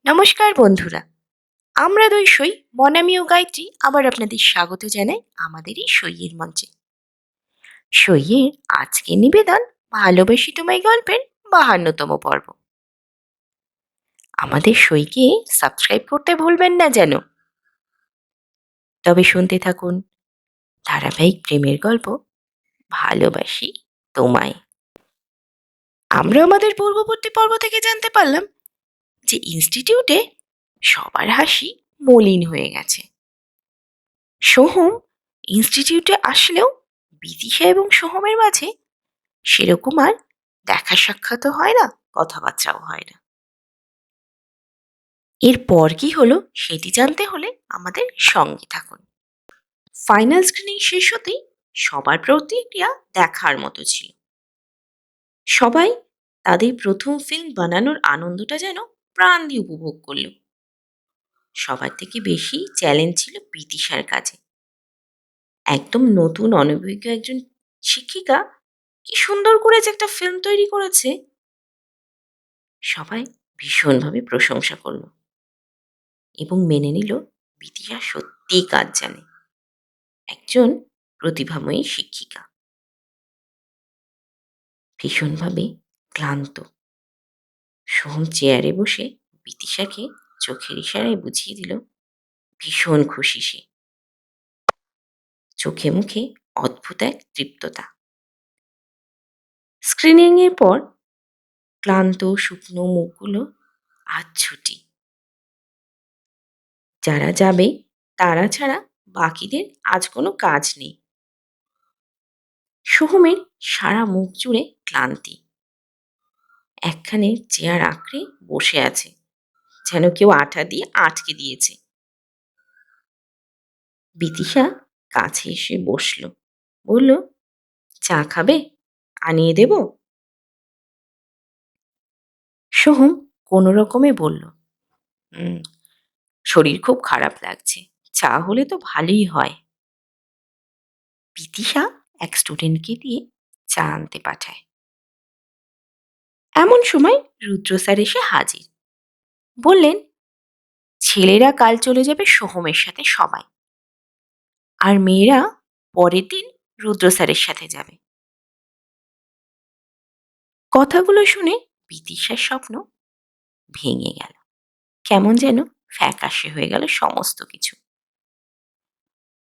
নমস্কার বন্ধুরা, আমরা দুই সই মনামি ও গায়ত্রী আবার আপনাদের স্বাগত জানাই আমাদের এই সইয়ের মঞ্চে। সইয়ের আজকে নিবেদন ভালোবাসি তোমায় গল্পের 52তম পর্ব। আমাদের সইকে সাবস্ক্রাইব করতে ভুলবেন না যেন। তবে শুনতে থাকুন ধারাবাহিক প্রেমের গল্প ভালোবাসি তোমায়। আমরা আমাদের পূর্ববর্তী পর্ব থেকে জানতে পারলাম যে ইনস্টিটিউটে সবার হাসি মলিন হয়ে গেছে। সোহম ইনস্টিটিউটে আসলেও বিদিশা এবং সোহমের মাঝে সেরকম আর দেখা সাক্ষাৎও হয় না, কথাবার্তাও হয় না। এরপর কি হলো সেটি জানতে হলে আমাদের সঙ্গে থাকুন। ফাইনাল স্ক্রিনিং শেষ হতেই সবার প্রতিক্রিয়া দেখার মতো ছিল। সবাই তাদের প্রথম ফিল্ম বানানোর আনন্দটা যেন প্রাণ দিয়ে উপভোগ করল। সবার থেকে বেশি চ্যালেঞ্জ ছিল বিদিশার কাছে। একদম নতুন অনভিজ্ঞ একজন শিক্ষিকা কি সুন্দর করে যে একটা ফিল্ম তৈরি করেছে। সবাই ভীষণভাবে প্রশংসা করল এবং মেনে নিল বিদিশা সত্যিই কাজ জানে, একজন প্রতিভাময়ী শিক্ষিকা। ভীষণভাবে ক্লান্ত সোহম চেয়ারে বসে বিদিশাকে চোখের ইশারায় বুঝিয়ে দিল ভীষণ খুশি সে। চোখে মুখে অদ্ভুত এক তৃপ্ততা। স্ক্রিনিং এর পর ক্লান্ত শুকনো মুখগুলো আজ ছুটি। যারা যাবে তারা ছাড়া বাকিদের আজ কোনো কাজ নেই। সোহমের সারা মুখ জুড়ে ক্লান্তি। একখানে চেয়ার আঁকড়ে বসে আছে, যেন কেউ আঠা দিয়ে আটকে দিয়েছে। বিদিশা কাছে এসে বসল, বলল, চা খাবে? আনিয়ে দেব? সোহম কোনো রকমে বলল, হুম, শরীর খুব খারাপ লাগছে, চা হলে তো ভালোই হয়। বিদিশা এক স্টুডেন্টকে দিয়ে চা আনতে পাঠায়। এমন সময় রুদ্র স্যার এসে হাজির। বললেন, ছেলেরা কাল চলে যাবে সোহমের সাথে সবাই, আর মেয়েরা পরের দিন রুদ্র স্যারের সাথে যাবে। কথাগুলো শুনে বিদিশার স্বপ্ন ভেঙে গেল। কেমন যেন ফ্যাকাশে হয়ে গেল সমস্ত কিছু।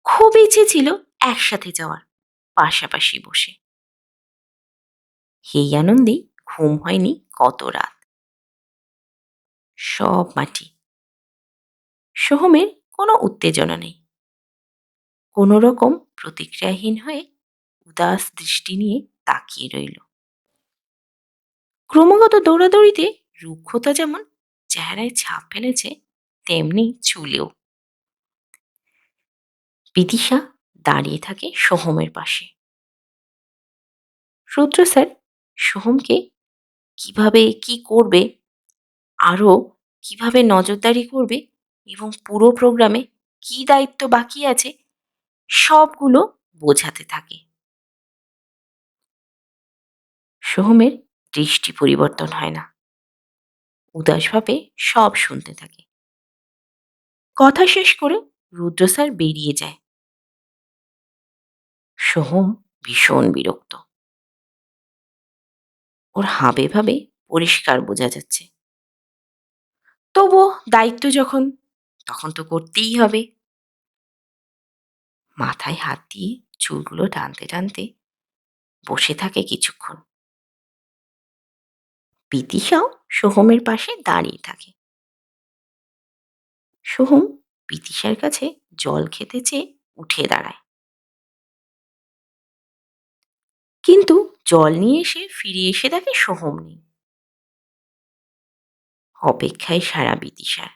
খুব ইচ্ছে ছিল একসাথে যাওয়ার, পাশাপাশি বসে। এই আনন্দেই ঘুম হয়নি কত রাত। সব মাটি। সোহমের কোনো উত্তেজনা নেই, কোনো রকম প্রতিক্রিয়াহীন হয়ে উদাস দৃষ্টি নিয়ে তাকিয়ে রইল। ক্রমাগত দৌড়াদৌড়িতে রুক্ষতা যেমন চেহারায় ছাপ ফেলেছে, তেমনি চুলেও। বিদিশা দাঁড়িয়ে থাকে সোহমের পাশে। রুদ্র স্যার সোহমকে কিভাবে কি করবে, আরও কিভাবে নজরদারি করবে এবং পুরো প্রোগ্রামে কি দায়িত্ব বাকি আছে সবগুলো বোঝাতে থাকে। সোহমের দৃষ্টি পরিবর্তন হয় না, উদাসভাবে সব শুনতে থাকে। কথা শেষ করে রুদ্র স্যার বেরিয়ে যায়। সোহম ভীষণ বিরক্ত। ওর হাবে ভাবে পরিষ্কার বোঝা যাচ্ছে, তবুও দায়িত্ব যখন, তখন তো করতেই হবে। মাথায় হাত দিয়ে চুলগুলো টানতে টানতে বসে থাকে কিছুক্ষণ। বিদিশাও সোহমের পাশে দাঁড়িয়ে থাকে। সোহম বিদিশার কাছে জল খেতে চেয়ে উঠে দাঁড়ায়, কিন্তু জল নিয়ে এসে ফিরে এসে দেখে সোহম নেই। অপেক্ষায় সারা বিদিশার।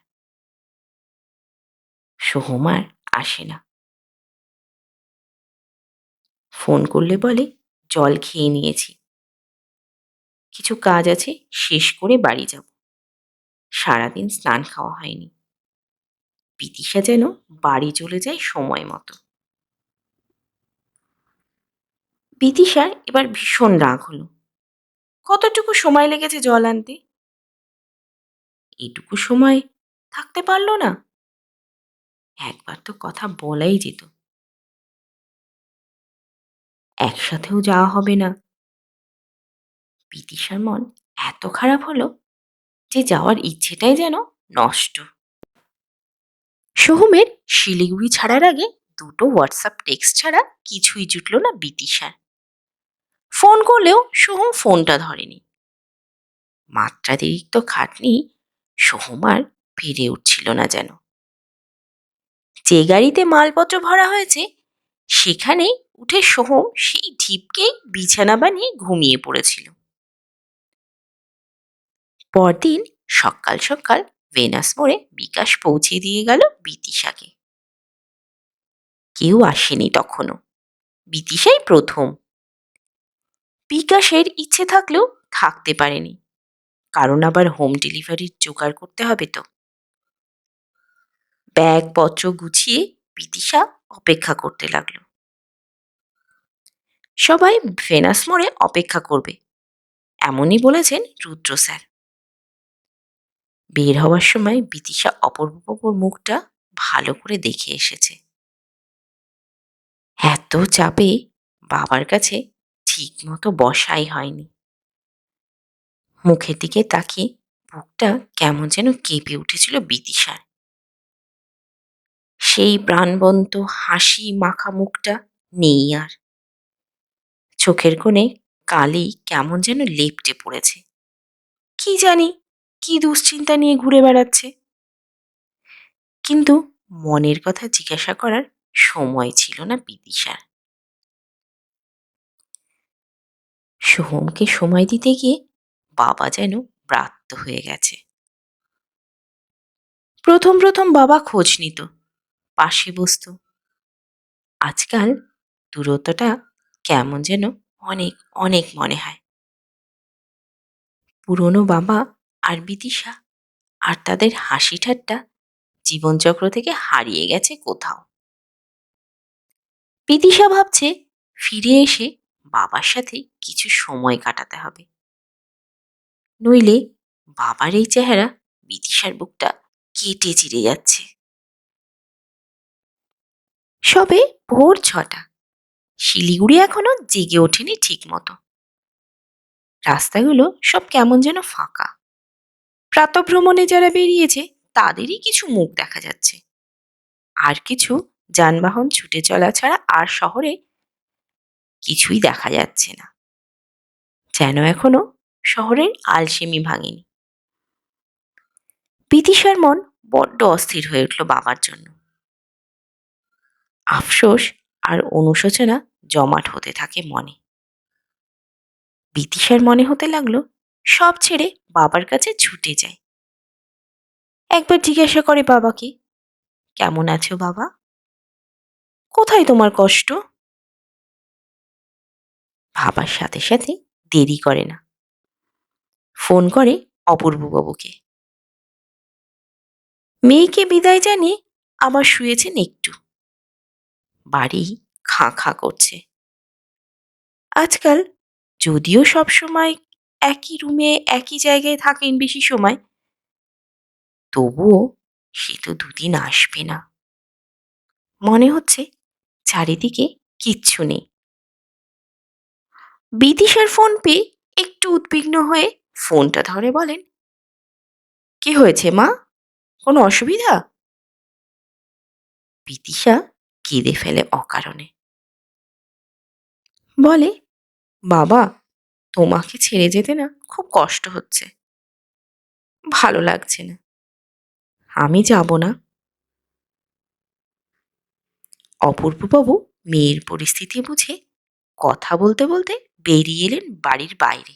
সোহম আর আসে না। ফোন করলে বলে, জল খেয়ে নিয়েছি, কিছু কাজ আছে শেষ করে বাড়ি যাব, সারাদিন স্নান খাওয়া হয়নি। বিদিশা যেন বাড়ি চলে যায় সময় মতো। বিদিশার এবার ভীষণ রাগ হলো। কতটুকু সময় লেগেছে জল আনতে? এটুকু সময় থাকতে পারলো না? একবার তো কথা বলাই যেত, একসাথেও যাওয়া হবে না। বিদিশার মন এত খারাপ হলো যে যাওয়ার ইচ্ছেটাই যেন নষ্ট। সোহমের শিলিগুড়ি ছাড়ার আগে দুটো হোয়াটসঅ্যাপ টেক্সট ছাড়া কিছুই জুটল না বিদিশার। ফোন করলেও সোহম ফোনটা ধরেনি। মাত্রাতিরিক্ত খাটনি সোহম আর পেরে উঠছিল না যেন। যে গাড়িতে মালপত্র ভরা হয়েছে সেখানেই উঠে সোহম সেই ঢিপকেই বিছানা বানিয়ে ঘুমিয়ে পড়েছিল। পরদিন সকাল সকাল ভেনাস মোড়ে বিকাশ পৌঁছে দিয়ে গেল বিদিশাকে। কেউ আসেনি তখনও, বিদিশাই প্রথম। বিকাশের ইচ্ছে থাকলেও থাকতে পারেনি, কারণ আবার হোম ডেলিভারির জোগাড় করতে হবে তো। ব্যাগপত্র গুছিয়ে বিদিশা অপেক্ষা করতে লাগলো। সবাই ভেনাস মোড়ে অপেক্ষা করবে এমনই বলেছেন রুদ্র স্যার। বের হওয়ার সময় বিদিশা অপূর্ববাবুর মুখটা ভালো করে দেখে এসেছে। এত চাপে বাবার কাছে ঠিক মতো বসাই হয়নি। মুখের দিকে তাকিয়ে বুকটা কেমন যেন কেঁপে উঠেছিল বিদিশার। সেই প্রাণবন্ত হাসি মাখা মুখটা নেই আর। চোখের কোণে কালি কেমন যেন লেপ্টে পড়েছে। কি জানি কি দুশ্চিন্তা নিয়ে ঘুরে বেড়াচ্ছে। কিন্তু মনের কথা জিজ্ঞাসা করার সময় ছিল না বিদিশার। সোহমকে সময় দিতে গিয়ে বাবা যেন ব্রাত্য হয়ে গেছে। প্রথম প্রথম বাবা খোঁজ নিত, পাশে বসত। আজকাল দূরত্বটা কেমন যেন অনেক অনেক মনে হয়। পুরনো বাবা আর বিদিশা আর তাদের হাসি ঠাট্টা জীবনচক্র থেকে হারিয়ে গেছে কোথাও। বিদিশা ভাবছে ফিরে এসে বাবার সাথে কিছু সময় কাটাতে হবে, নইলে বাবার এই চেহারা বিদিশার বুকটা কেটে চিরে যাচ্ছে। সবে ভোর 6টা, শিলিগুড়ি এখনো জেগে ওঠেনি ঠিক মতো। রাস্তাগুলো সব কেমন যেন ফাঁকা। প্রাতঃভ্রমণে যারা বেরিয়েছে তাদেরই কিছু মুখ দেখা যাচ্ছে, আর কিছু যানবাহন ছুটে চলা ছাড়া আর শহরে কিছুই দেখা যাচ্ছে না। যেন এখনো শহরের আলসেমি ভাঙেনি। বিদিশার মন বড্ড অস্থির হয়ে উঠল বাবার জন্য। আফসোস আর অনুশোচনা জমাট হতে থাকে মনে। বিদিশার মনে হতে লাগলো সব ছেড়ে বাবার কাছে ছুটে যায়। একবার জিজ্ঞাসা করে বাবাকে, কেমন আছো বাবা? কোথায় তোমার কষ্ট? ভাবার সাথে সাথে দেরি করে না, ফোন করে অপূর্ববাবুকে। মেয়েকে বিদায় জানিয়ে আবার শুয়েছেন একটু। বাড়ি খাঁ খাঁ করছে। আজকাল যদিও সব সময় একই রুমে একই জায়গায় থাকেন বেশি সময়, তবুও সে তো দুদিন আসবে না। মনে হচ্ছে চারিদিকে কিচ্ছু নেই। বিদিশার ফোন পেয়ে একটু উদ্বিগ্ন হয়ে ফোনটা ধরে বলেন, কি হয়েছে মা? কোনো অসুবিধা? বিদিশা কেঁদে ফেলে অকারণে। বলে, বাবা, তোমাকে ছেড়ে যেতে না খুব কষ্ট হচ্ছে, ভালো লাগছে না। আমি যাব না। অপূর্ববাবু মেয়ের পরিস্থিতি বুঝে কথা বলতে বলতে বেরিয়ে এলেন বাড়ির বাইরে।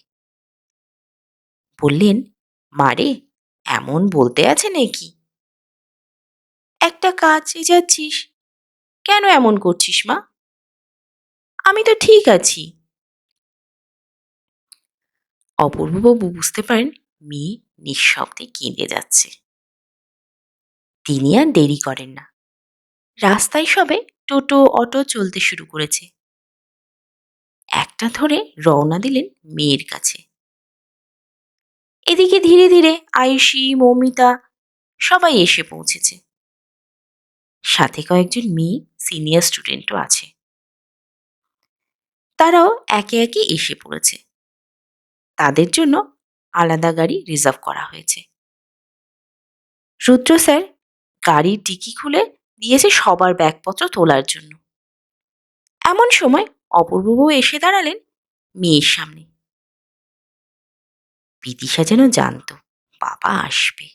বললেন, মারে, এমন বলতে আছে নাকি? একটা কাজে যাচ্ছিস, কেন এমন করছিস মা? আমি তো ঠিক আছি। অপূর্ববাবু বুঝতে পারেন মেয়ে নিঃশব্দে কেঁদে যাচ্ছে। তিনি আর দেরি করেন না। রাস্তায় সবে টোটো অটো চলতে শুরু করেছে। একটা ধরে রওনা দিলেন মেয়ের কাছে। এদিকে ধীরে ধীরে আয়ুষী, মৌমিতা সবাই এসে পৌঁছেছে। সাথে কয়েকজন মেয়ে সিনিয়র স্টুডেন্টও আছে। তারাও একে একে এসে পড়েছে। তাদের জন্য আলাদা গাড়ি রিজার্ভ করা হয়েছে। রুদ্র স্যার গাড়ির ডিকি খুলে দিয়েছে সবার ব্যাগপত্র তোলার জন্য। এমন সময় অপূর্ববাবু এসে দাঁড়ালেন মেয়ের সামনে। বিদিশা যেন জানতো বাবা আসবে।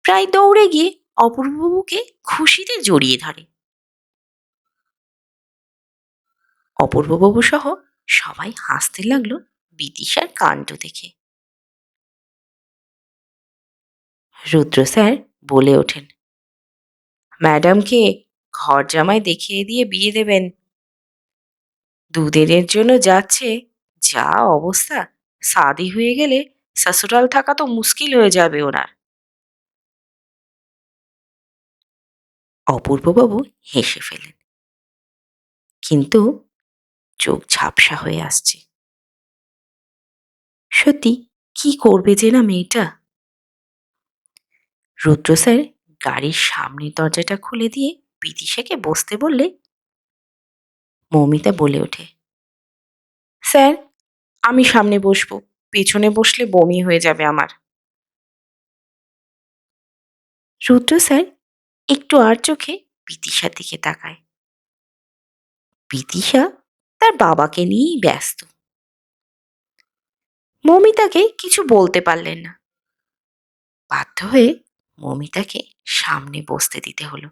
প্রায় দৌড়ে গিয়ে অপূর্ববাবুকে খুশিতে জড়িয়ে ধরে। অপূর্ববাবু সহ সবাই হাসতে লাগলো বিদিশার কাণ্ড দেখে। রুদ্র স্যার বলে ওঠেন, ম্যাডামকে ঘর জামাই দেখিয়ে দিয়ে বিয়ে দেবেন। দুদিনের জন্য যাচ্ছে, যা অবস্থা, শাদি হয়ে গেলে শ্বশুরাল থাকা তো মুশকিল হয়ে যাবে ওনার। অপূর্ববাবু হেসে ফেলেন, কিন্তু চোখ ঝাপসা হয়ে আসছে। সত্যি কি করবে যে না মেয়েটা। রুদ্র স্যার গাড়ির সামনের দরজাটা খুলে দিয়ে বিদিশাকে বসতে বললে মৌমিতা বলে ওঠে, স্যার আমি সামনে বসবো, পেছনে বসলে বমি হয়ে যাবে আমার। রুদ্র স্যার একটু আর চোখে বিদিশার দিকে তাকায়। বিদিশা তার বাবাকে নিয়েই ব্যস্ত। মৌমিতাকে কিছু বলতে পারলেন না। বাধ্য হয়ে মৌমিতাকে সামনে বসতে দিতে হলো।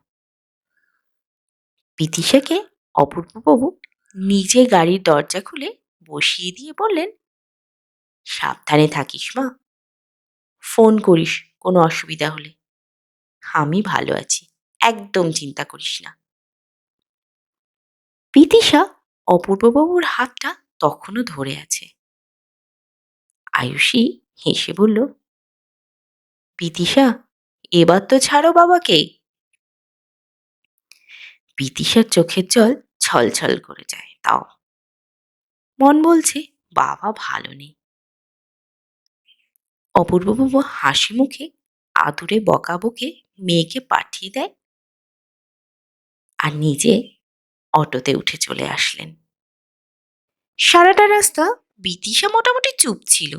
বিদিশাকে অপূর্ববাবু নিজে গাড়ির দরজা খুলে বসিয়ে দিয়ে বললেন, সাবধানে থাকিস মা, ফোন করিস কোনো অসুবিধা হলে। আমি ভালো আছি, একদম চিন্তা করিস না। বিদিশা অপূর্ববাবুর হাতটা তখনও ধরে আছে। আয়ুষী হেসে বলল, বিদিশা এবার তো ছাড়ো বাবাকে। বিদিশার চোখের জল ছলছল করে যায়। তাও মন বলছে বাবা ভালো নেই। অপূর্ববাবু হাসি মুখে আদুরে বকাবকে মেয়েকে পাঠিয়ে দেয় আর নিজে অটোতে উঠে চলে আসলেন। সারাটা রাস্তা বিদিশা মোটামুটি চুপ ছিল।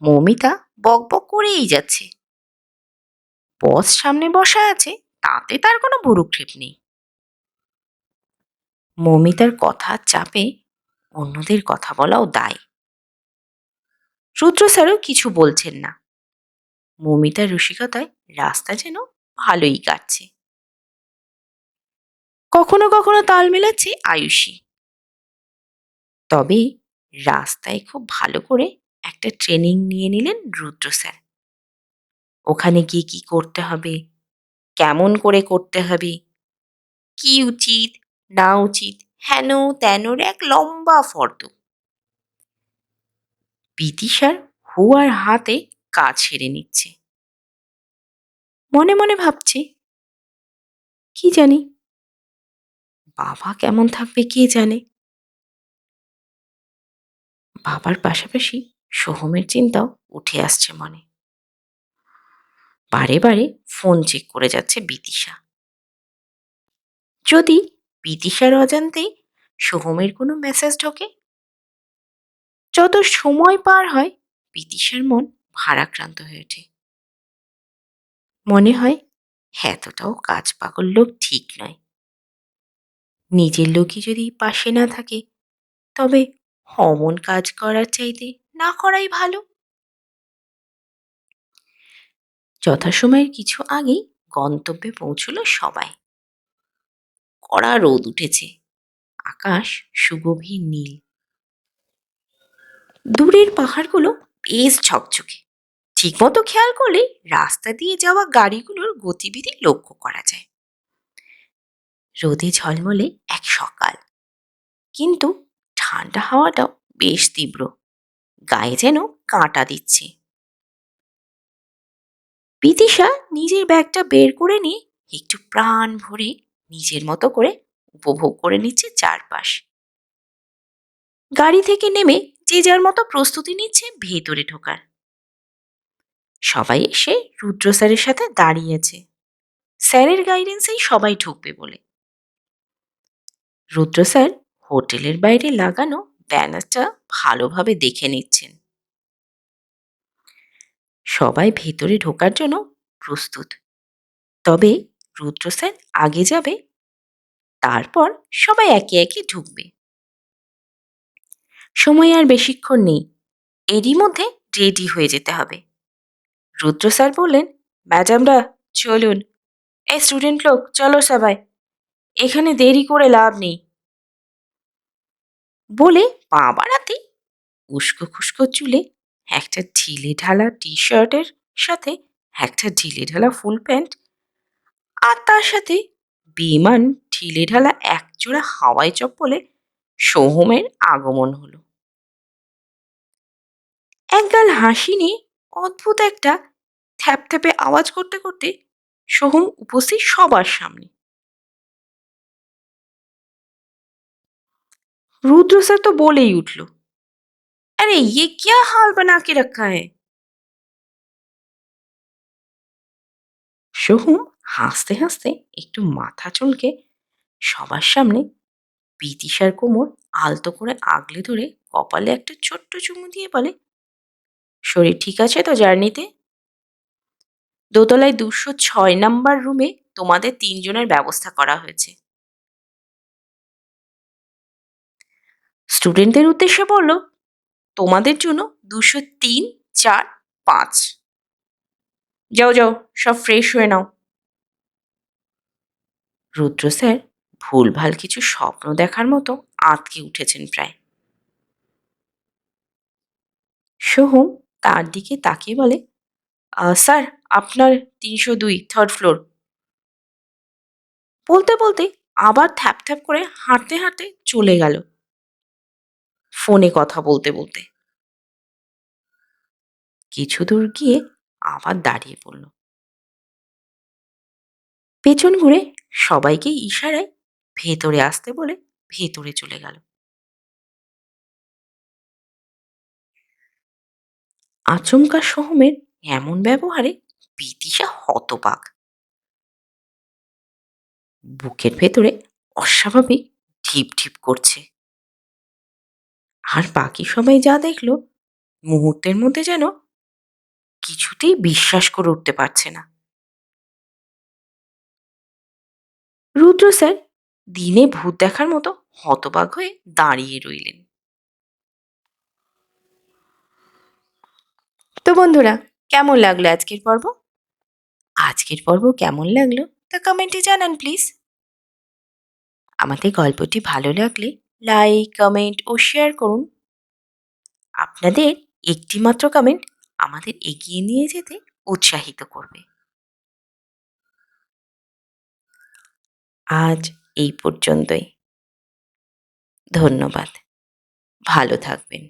মৌমিতা বকবক করেই যাচ্ছে। বস সামনে বসা আছে, তাতে তার কোনো ভ্রুক্ষেপ নেই। মৌমিতার কথার চাপে অন্যদের কথা বলাও দায়। রুদ্র স্যারও কিছু বলছেন না। মৌমিতার রসিকতায় রাস্তা যেন ভালোই কাটছে। কখনো কখনো তাল মেলাচ্ছে আয়ুষী। তবে রাস্তায় খুব ভালো করে একটা ট্রেনিং নিয়ে নিলেন রুদ্র স্যার। ওখানে গিয়ে কি করতে হবে, কেমন করে করতে হবে, কি উচিত না উচিত, হেন তেনর এক লম্বা ফর্দ। বিদিশার হুয়ার হাতে কাজ সেরে নিচ্ছে। মনে মনে ভাবছে, কি জানি বাবা কেমন থাকবে কে জানে। বাবার পাশাপাশি সোহমের চিন্তাও উঠে আসছে মনে। বারে বারে ফোন চেক করে যাচ্ছে বিদিশা। যদি বিদিশার অজান্তেই সোহমের কোনো মেসেজ ঢোকে। যত সময় পার হয় বিদিশার মন ভারাক্রান্ত হয়ে ওঠে। মনে হয় এতটাও কাজ পাগল লোক ঠিক নয়। নিজের লোকই যদি পাশে না থাকে, তবে অমন কাজ করার চাইতে না করাই ভালো। যথাসময়ের কিছু আগেই গন্তব্যে পৌঁছলো সবাই। কড়া রোদ উঠেছে, আকাশ সুগভীর নীল। দূরের পাহাড়গুলো বেশ ঝকঝকে। ঠিকমতো খেয়াল করলে রাস্তা দিয়ে যাওয়া গাড়িগুলোর গতিবিধি লক্ষ্য করা যায়। রোদে ঝলমলে এক সকাল, কিন্তু ঠান্ডা হাওয়াটাও বেশ তীব্র, গায়ে যেন কাঁটা দিচ্ছে। বিদিশা নিজের ব্যাগটা বের করে নিয়ে একটু প্রাণ ভরে নিজের মতো করে উপভোগ করে নিচ্ছে চারপাশ। গাড়ি থেকে নেমে যে যার মতো প্রস্তুতি নিচ্ছে ভেতরে ঢোকার। সবাই এসে রুদ্র স্যারের সাথে দাঁড়িয়েছে, স্যারের গাইডেন্সেই সবাই ঢুকবে বলে। রুদ্র স্যার হোটেলের বাইরে লাগানো ব্যানারটা ভালোভাবে দেখে নিচ্ছেন। সবাই ভেতরে ঢোকার জন্য প্রস্তুত, তবে রুদ্র স্যার আগে যাবে, তারপর সবাই একে একে ঢুকবে। সময় আর বেশিক্ষণ নেই, এরই মধ্যে রেডি হয়ে যেতে হবে। রুদ্র স্যার বললেন, ম্যাডামরা চলুন, এই স্টুডেন্ট লোক চলো সবাই, এখানে দেরি করে লাভ নেই। বলে পা বাড়াতেই উস্কো খুস্কো চুলে একটা ঢিলে ঢালা টি শার্টের সাথে একটা ঢিলে ঢালা ফুল প্যান্ট, আর তার সাথে বেমান ঢিলে ঢালা একজোড়া হাওয়াই চপ্পলে সোহমের আগমন হলো। একগাল হাসি নিয়ে অদ্ভুত একটা থ্যাপথ্যাপে আওয়াজ করতে করতে সোহম উপস্থিত সবার সামনে। रुद्र सर तो बोले ही उठलो, अरे ये क्या हाल बना के रखा है। সোহম হাসতে হাসতে একটু মাথা চুলকে সবার সামনে বিদিশার কোমর আলতো করে আগলে ধরে কপালে একটা ছোট্ট চুমু দিয়ে বলে, শরীর ঠিক আছে তো জার্নিতে? দোতলায় 206 নাম্বার রুমে তোমাদের 3 জনের ব্যবস্থা করা হয়েছে। স্টুডেন্টদের উদ্দেশ্যে বলল, তোমাদের জন্য 203, 4, 5। যাও যাও, সব ফ্রেশ হয়ে নাও। রুদ্র স্যার ভুলভাল কিছু স্বপ্ন দেখার মতো আঁতকে উঠেছেন প্রায়। সোহম তার দিকে তাকিয়ে বলে, স্যার আপনার 302, 3rd ফ্লোর। বলতে বলতে আবার থ্যাপ থ্যাপ করে হাঁটতে হাঁটতে চলে গেল, ফোনে কথা বলতে বলতে। কিছু দূর গিয়ে আবার দাঁড়িয়ে পড়ল, পেছন ঘুরে সবাইকে ইশারায় ভেতরে আসতে বলে ভেতরে চলে গেল। আচমকা সোহমের এমন ব্যবহারে বিদিশা হতবাক, বুকের ভেতরে অস্বাভাবিক ঢিপ ঢিপ করছে। আর বাকি সবাই যা দেখলো মুহূর্তের মধ্যে যেন কিছুতেই বিশ্বাস করে উঠতে পারছে না। রুদ্র স্যার দিনে ভূত দেখার মতো হতবাক হয়ে দাঁড়িয়ে রইলেন। তো বন্ধুরা, কেমন লাগলো আজকের পর্ব? আজকের পর্ব কেমন লাগলো তা কমেন্টে জানান প্লিজ। আমাদের গল্পটি ভালো লাগলে লাইক, কমেন্ট ও শেয়ার করুন। আপনাদের একটি মাত্র কমেন্ট আমাদের এগিয়ে নিয়ে যেতে উৎসাহিত করবে। আজ এই পর্যন্তই। ধন্যবাদ। ভালো থাকবেন।